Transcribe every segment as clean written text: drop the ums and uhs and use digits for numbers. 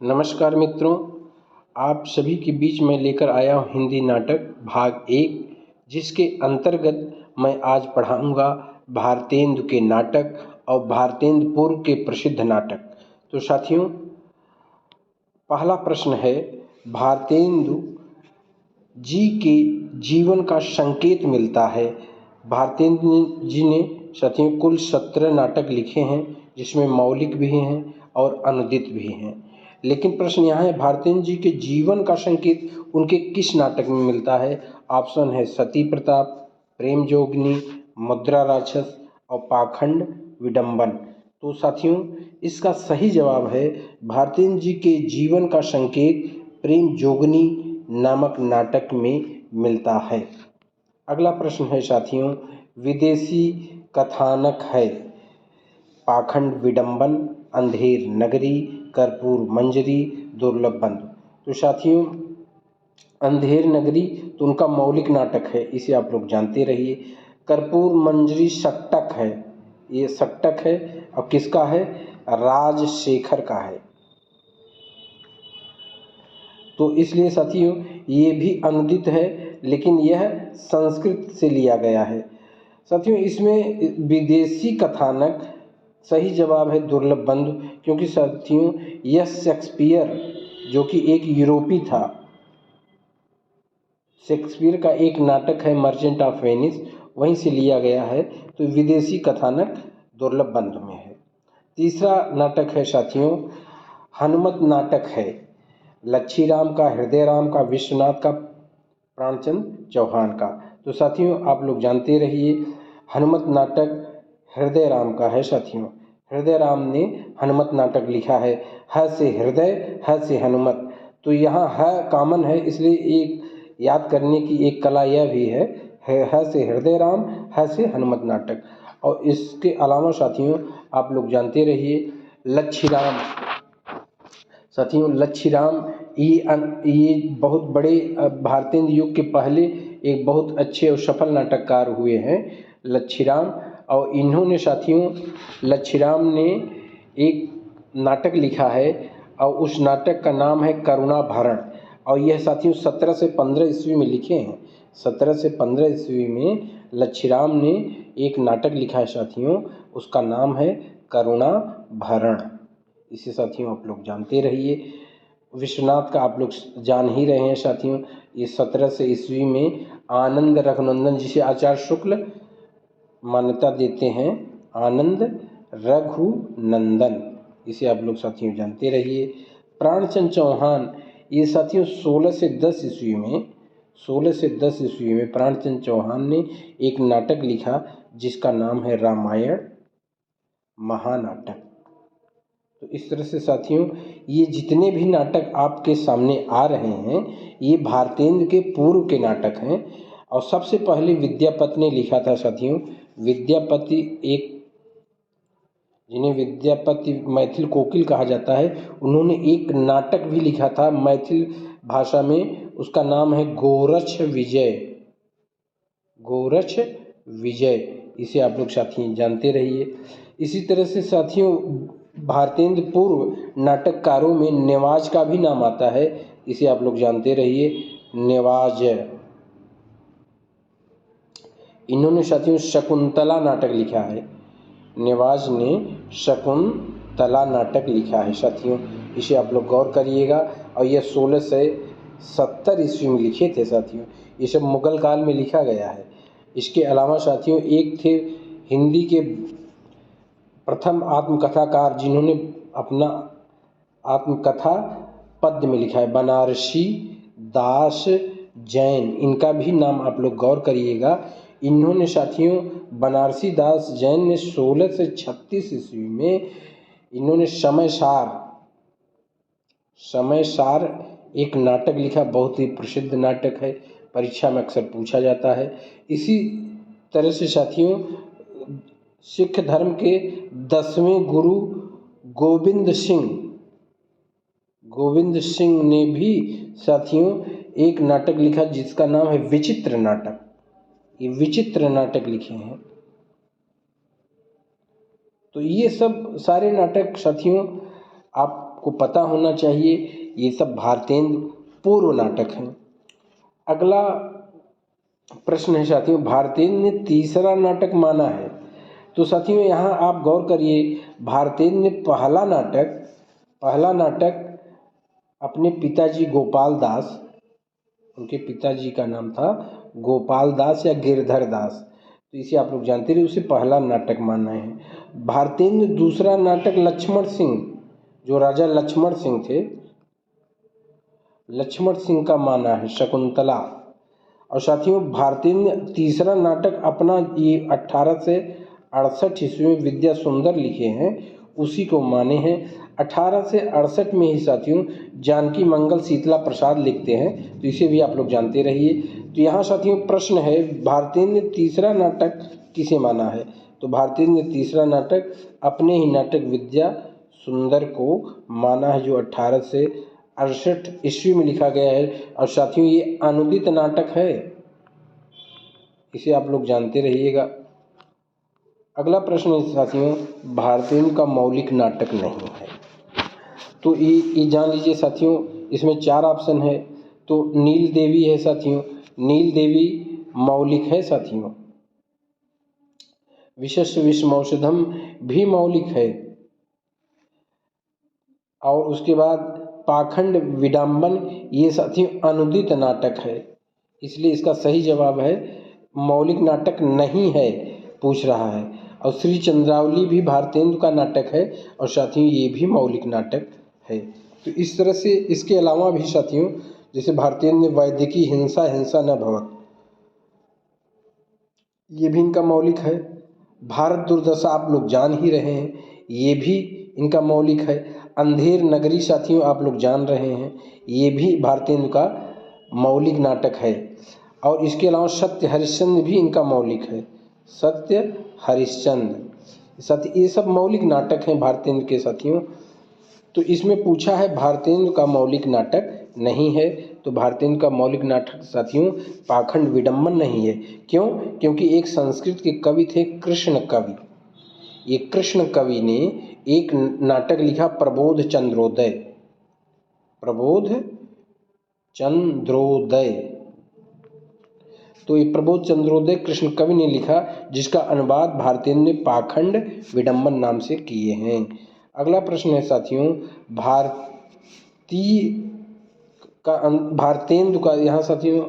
नमस्कार मित्रों, आप सभी के बीच में लेकर आया हूँ हिंदी नाटक भाग 1, जिसके अंतर्गत मैं आज पढ़ाऊँगा भारतेंदु के नाटक और भारतेंदु पूर्व के प्रसिद्ध नाटक। तो साथियों, पहला प्रश्न है, भारतेंदु जी के जीवन का संकेत मिलता है। भारतेंदु जी ने साथियों कुल 17 नाटक लिखे हैं, जिसमें मौलिक भी हैं और अनुदित भी हैं। लेकिन प्रश्न यहाँ है, भारतेंदु जी के जीवन का संकेत उनके किस नाटक में मिलता है? ऑप्शन है सती प्रताप, प्रेम जोगनी, मुद्रा राक्षस और पाखंड विडंबन। तो साथियों, इसका सही जवाब है भारतेंदु जी के जीवन का संकेत प्रेम जोगनी नामक नाटक में मिलता है। अगला प्रश्न है साथियों, विदेशी कथानक है पाखंड विडंबन, अंधेर नगरी, कर्पूर मंजरी, दुर्लभ बंधु। तो साथियों, अंधेर नगरी तो उनका मौलिक नाटक है, इसे आप लोग जानते रहिए। कर्पूर मंजरी सट्टक है, ये सट्टक है और किसका है? राजशेखर का है। तो इसलिए साथियों ये भी अनुदित है, लेकिन यह संस्कृत से लिया गया है। साथियों, इसमें विदेशी कथानक सही जवाब है दुर्लभ बंधु, क्योंकि साथियों यह शेक्सपियर जो कि एक यूरोपी था, शेक्सपियर का एक नाटक है मर्चेंट ऑफ वेनिस, वहीं से लिया गया है। तो विदेशी कथानक दुर्लभ बंधु में है। तीसरा नाटक है साथियों, हनुमत नाटक है लच्छीराम का, हृदय राम का, विश्वनाथ का, प्राणचंद चौहान का। तो साथियों आप लोग जानते रहिए, हनुमत नाटक हृदय राम का है। साथियों, हृदय राम ने हनुमत नाटक लिखा है। ह से हृदय, ह से हनुमत, तो यहाँ ह कॉमन है, इसलिए एक याद करने की एक कला यह भी है, ह से हृदय राम, ह से हनुमत नाटक। और इसके अलावा साथियों आप लोग जानते रहिए लच्छीराम। साथियों लच्छीराम ये बहुत बड़े भारतेंदु युग के पहले एक बहुत अच्छे और सफल नाटककार हुए हैं लच्छीराम। और इन्होंने साथियों, लच्छीराम ने एक नाटक लिखा है और उस नाटक का नाम है करुणाभरण। और यह साथियों 17 से 15 ईस्वी में लिखे हैं। 17 से 15 ईस्वी में लच्छीराम ने एक नाटक लिखा है साथियों, उसका नाम है करुणाभरण। इसे साथियों आप लोग जानते रहिए। विश्वनाथ का आप लोग जान ही रहे हैं साथियों, ये 17 से ईस्वी में आनंद रघुनंदन, जिसे आचार्य शुक्ल मान्यता देते हैं, आनंद रघुनंदन, इसे आप लोग साथियों जानते रहिए। प्राणचंद चौहान, ये साथियों 16 से 10 ईस्वी में प्राणचंद चौहान ने एक नाटक लिखा जिसका नाम है रामायण महानाटक। तो इस तरह से साथियों ये जितने भी नाटक आपके सामने आ रहे हैं, ये भारतेंदु के पूर्व के नाटक हैं। और सबसे पहले विद्यापति ने लिखा था साथियों। विद्यापति एक, जिन्हें विद्यापति मैथिल कोकिल कहा जाता है, उन्होंने एक नाटक भी लिखा था मैथिल भाषा में, उसका नाम है गोरक्ष विजय। गोरक्ष विजय, इसे आप लोग साथियों जानते रहिए। इसी तरह से साथियों भारतेंदु पूर्व नाटककारों में नेवाज का भी नाम आता है, इसे आप लोग जानते रहिए, नेवाज। इन्होंने साथियों शकुंतला नाटक लिखा है, नेवाज ने शकुंतला नाटक लिखा है साथियों, इसे आप लोग गौर करिएगा। और यह 1670 ईस्वी में लिखे थे साथियों, ये सब मुगल काल में लिखा गया है। इसके अलावा साथियों एक थे हिंदी के प्रथम आत्मकथाकार, जिन्होंने अपना आत्मकथा पद्य में लिखा है, बनारसी दास जैन, इनका भी नाम आप लोग गौर करिएगा। इन्होंने साथियों बनारसी दास जैन ने 16 से 36 ईस्वी में इन्होंने समय सार एक नाटक लिखा, बहुत ही प्रसिद्ध नाटक है, परीक्षा में अक्सर पूछा जाता है। इसी तरह से साथियों सिख धर्म के 10वें गुरु गोविंद सिंह ने भी साथियों एक नाटक लिखा जिसका नाम है विचित्र नाटक। ये विचित्र नाटक लिखे हैं। तो ये सब सारे नाटक साथियों आप आपको पता होना चाहिए। ये सब भारतेंदु पूर्व नाटक हैं। अगला प्रश्न है साथियों, भारतेंदु ने तीसरा नाटक माना है। तो साथियों यहाँ आप गौर करिए, भारतेंदु ने पहला नाटक अपने पिताजी गोपाल दास, उनके पिताजी का नाम था गोपाल दास या गिरधर दास, तो इसे आप लोग जानते रहे, उसे पहला नाटक माना है। भारतेंदु ने दूसरा नाटक लक्ष्मण सिंह, जो राजा लक्ष्मण सिंह थे, लक्ष्मण सिंह का माना है, शकुंतला। और साथियों भारतेंदु ने तीसरा नाटक अपना ये 1868 ईस्वी में विद्या सुंदर लिखे हैं, उसी को माने हैं। 1868 में ही साथियों जानकी मंगल शीतला प्रसाद लिखते हैं, तो इसे भी आप लोग जानते रहिए। तो यहाँ साथियों प्रश्न है, भारतेंदु ने तीसरा नाटक किसे माना है? तो भारतेंदु ने तीसरा नाटक अपने ही नाटक विद्या सुंदर को माना है, जो 1868 ईस्वी में लिखा गया है। और साथियों ये अनुदित नाटक है, इसे आप लोग जानते रहिएगा। अगला प्रश्न है साथियों, भारतेंदु का मौलिक नाटक नहीं है। तो ये जान लीजिए साथियों, इसमें 4 ऑप्शन है। तो नील देवी है साथियों, नील देवी मौलिक है साथियों। विशेष विषमौषधम भी मौलिक है। और उसके बाद पाखंड विडंबन, ये साथियों अनुदित नाटक है, इसलिए इसका सही जवाब है मौलिक नाटक नहीं है, पूछ रहा है। और श्री चंद्रावली भी भारतेंदु का नाटक है, और साथियों ये भी मौलिक नाटक है। तो इस तरह से इसके अलावा भी साथियों, जैसे भारतेंदु ने वैदिकी हिंसा हिंसा न भवत, ये भी इनका मौलिक है। भारत दुर्दशा आप लोग जान ही रहे हैं, ये भी इनका मौलिक है। अंधेर नगरी साथियों आप लोग जान रहे हैं, ये भी भारतेंदु का मौलिक नाटक है। और इसके अलावा सत्य हरिश्चंद्र भी इनका मौलिक है, सत्य हरिश्चंद्र। साथ ये सब मौलिक नाटक हैं भारतेंदु के साथियों। तो इसमें पूछा है भारतेंदु का मौलिक नाटक नहीं है, तो भारतेंदु का मौलिक नाटक साथियों पाखंड विडंबन नहीं है। क्यों? क्योंकि एक संस्कृत के कवि थे कृष्ण कवि, ये कृष्ण कवि ने एक नाटक लिखा प्रबोध चंद्रोदय, प्रबोध चंद्रोदय। तो ये प्रबोध चंद्रोदय कृष्ण कवि ने लिखा, जिसका अनुवाद भारतेंदु ने पाखंड विडंबन नाम से किए हैं। अगला प्रश्न है साथियों, भारतेंदु का यहाँ साथियों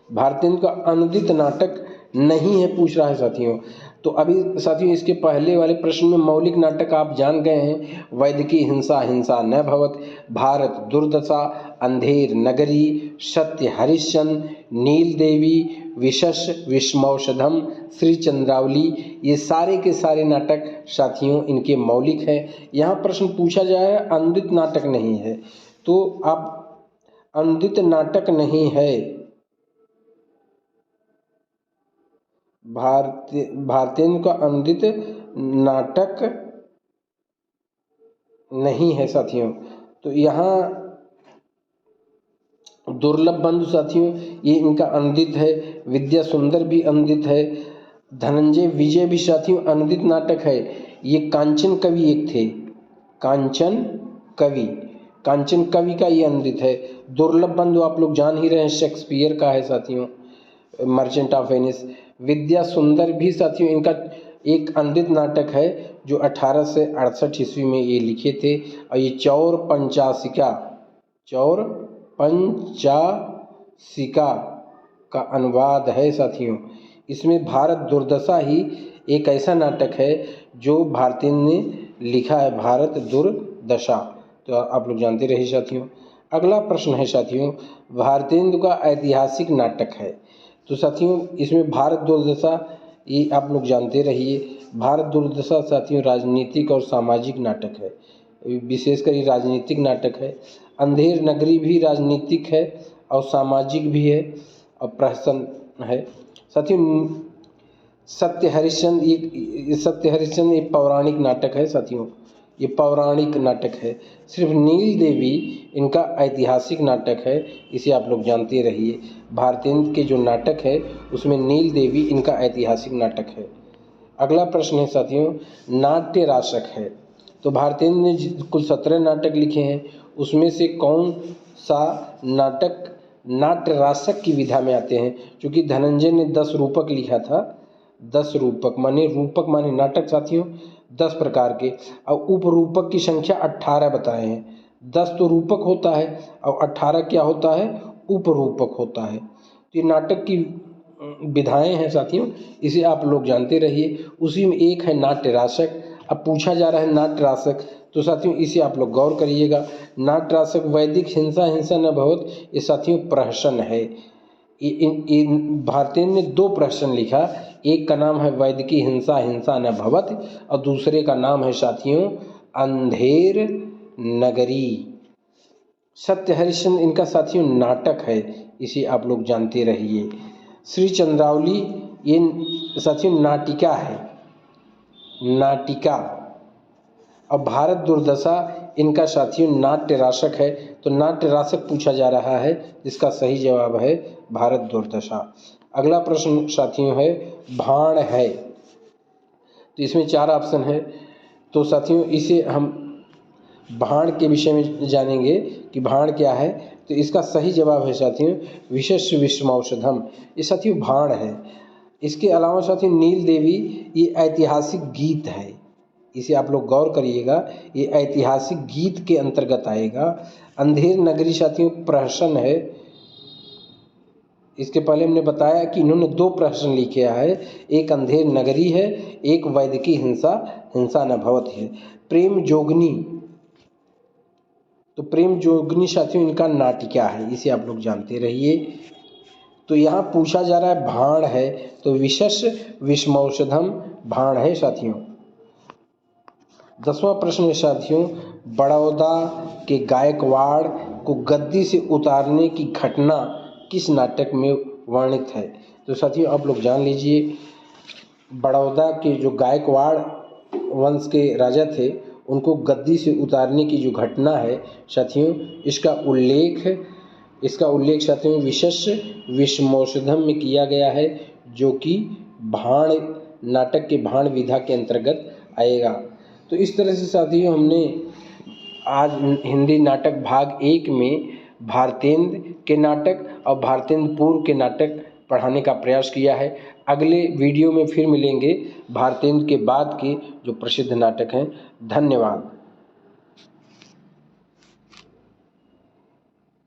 भारतेंदु का अनुदित नाटक नहीं है, पूछ रहा है साथियों। तो अभी साथियों इसके पहले वाले प्रश्न में मौलिक नाटक आप जान गए हैं, वैदिकी हिंसा हिंसा न भवत, भारत दुर्दशा, अंधेर नगरी, सत्य हरिश्चंद्र, नील देवी, विशश विषमौषधम, श्री चंद्रावली, ये सारे के सारे नाटक साथियों इनके मौलिक हैं। यहाँ प्रश्न पूछा जाए अनुदित नाटक नहीं है, तो आप अनुदित नाटक नहीं है, भारतेंदु का अनुदित नाटक नहीं है साथियों। तो यहाँ दुर्लभ बंधु साथियों ये इनका अनुदित है, विद्या सुंदर भी अनुदित है, धनंजय विजय भी साथियों अनुदित नाटक है। ये कांचन कवि एक थे, कांचन कवि का ये अनुदित है। दुर्लभ बंधु आप लोग जान ही रहे हैं, शेक्सपियर का है साथियों, मर्चेंट ऑफ वेनिस। विद्या सुंदर भी साथियों इनका एक अनुदित नाटक है, जो 1868 ईस्वी में ये लिखे थे। और ये चौर पंचासिका का अनुवाद है साथियों। इसमें भारत दुर्दशा ही एक ऐसा नाटक है जो भारतेंदु ने लिखा है, भारत दुर्दशा। तो आप लोग जानते रहिए साथियों। अगला प्रश्न है साथियों, भारतेंदु का ऐतिहासिक नाटक है। तो साथियों इसमें भारत दुर्दशा ये आप लोग जानते रहिए। भारत दुर्दशा साथियों राजनीतिक और सामाजिक नाटक है, विशेषकर ये राजनीतिक नाटक है। अंधेर नगरी भी राजनीतिक है और सामाजिक भी है और प्रहसन है साथियों। सत्य हरिश्चंद्र एक पौराणिक नाटक है साथियों, ये पौराणिक नाटक है। सिर्फ नील देवी इनका ऐतिहासिक नाटक है, इसे आप लोग जानते रहिए। भारतेंदु के जो नाटक है उसमें नील देवी इनका ऐतिहासिक नाटक है। अगला प्रश्न है साथियों, नाट्य रासक है। तो भारतेंदु ने कुल 17 नाटक लिखे हैं, उसमें से कौन सा नाटक नाट्य रासक की विधा में आते हैं? क्योंकि धनंजय ने 10 रूपक लिखा था। 10 रूपक माने नाटक साथियों 10 प्रकार के, और उपरूपक की संख्या 18 बताए हैं। 10 तो रूपक होता है और 18 क्या होता है? उपरूपक होता है। तो ये नाटक की विधाएं हैं साथियों, इसे आप लोग जानते रहिए। उसी में एक है नाट्य रासक। अब पूछा जा रहा है नाट्य रासक, तो साथियों इसे आप लोग गौर करिएगा। नाट्य रासक वैदिक हिंसा हिंसा न भवत, ये साथियों प्रहसन है। भारतेंदु ने 2 प्रहसन लिखा, एक का नाम है वैदिकी हिंसा हिंसा न भवत और दूसरे का नाम है साथियों अंधेर नगरी। सत्य हरिश्चंद्र इनका साथियों नाटक है, इसे आप लोग जानते रहिए। श्री चंद्रावली ये साथियों नाटिका है, नाटिका। और भारत दुर्दशा इनका साथियों नाट्य रासक है। तो नाट्य रासक पूछा जा रहा है, इसका सही जवाब है भारत दुर्दशा। अगला प्रश्न साथियों है भाण है। तो इसमें 4 ऑप्शन है। तो साथियों इसे हम भाण के विषय में जानेंगे कि भाण क्या है। तो इसका सही जवाब है साथियों विशस्य विषमौषधम, ये साथियों भाण है। इसके अलावा साथियों नील देवी ये ऐतिहासिक गीत है, इसे आप लोग गौर करिएगा, ये ऐतिहासिक गीत के अंतर्गत आएगा। अंधेर नगरी साथियों प्रहसन है। इसके पहले हमने बताया कि इन्होंने 2 प्रहसन लिखे है, एक अंधेर नगरी है, एक वैदिकी हिंसा हिंसा न भवत है। प्रेम जोगनी, तो प्रेम जोगनी साथियों इनका नाटिका है, इसे आप लोग जानते रहिए। तो यहाँ पूछा जा रहा है भाण है, तो विशस्य विषमौषधम भाण है साथियों। 10वां प्रश्न है साथियों, बड़ौदा के गायकवाड़ को गद्दी से उतारने की घटना किस नाटक में वर्णित है? तो साथियों आप लोग जान लीजिए, बड़ौदा के जो गायकवाड़ वंश के राजा थे, उनको गद्दी से उतारने की जो घटना है साथियों, इसका उल्लेख साथियों विशस्य विषमौषधम में किया गया है, जो कि भाण नाटक के भाण विधा के अंतर्गत आएगा। तो इस तरह से साथियों हमने आज हिंदी नाटक भाग 1 में भारतेंदु के नाटक और भारतेंदु पूर्व के नाटक पढ़ाने का प्रयास किया है। अगले वीडियो में फिर मिलेंगे भारतेंदु के बाद के जो प्रसिद्ध नाटक हैं। धन्यवाद।